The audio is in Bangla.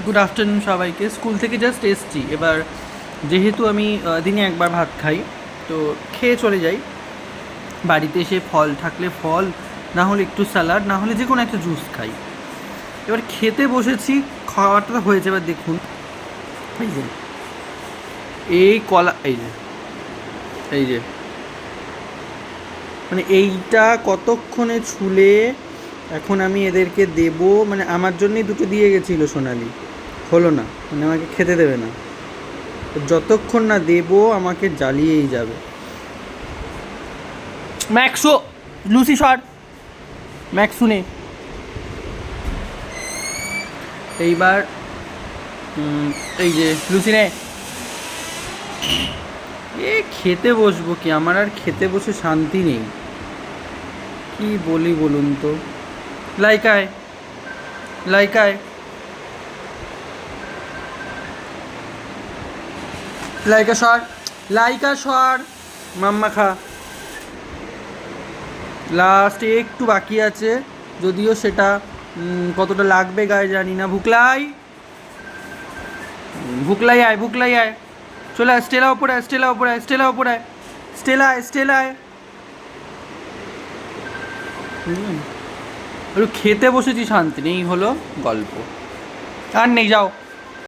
গুড আফটারনুন সবাইকে। স্কুল থেকে জাস্ট এসছি। এবার যেহেতু আমি দিনে একবার ভাত খাই, তো খেয়ে চলে যাই। বাড়িতে এসে ফল থাকলে ফল, না হলে একটু স্যালাড, না হলে যে কোনো একটা জুস খাই। এবার খেতে বসেছি, খাওয়াটা হয়েছে। এবার দেখুন, এই যে এই কলা, এই যে মানে এইটা কতক্ষণে ছুলে এখন আমি এদেরকে দেব। মানে আমার জন্যই দুটো দিয়ে গেছিলো সোনালি, হলো না, মানে আমাকে খেতে দেবে না। যতক্ষণ না দেবো আমাকে জ্বালিয়েই যাবে। ম্যাক্সো, লুসি শট, ম্যাক্সু নে। এইবার এই যে লুসি নে। খেতে বসবো কি, আমার আর খেতে বসে শান্তি নেই। কি বলি বলুন তো। লাইকায়, লাইকায়, লাইকা সর, লাইকা সর, মাম্মা খা। লাস্ট একটু বাকি আছে, যদিও সেটা কতটা লাগবে গায়ে জানি না। ভুকলাই, ভুকলাই আয়, ভুকলাই আয়, চলে আয়। স্টেলা ওপরে আয়, স্টেলা ওপরে আয়, স্টেলা ওপরে আয়, স্টেলা আয়, স্টেলা আয়। একটু খেতে বসেছি, শান্তি নেই, হলো গল্প। আর নেই, যাও।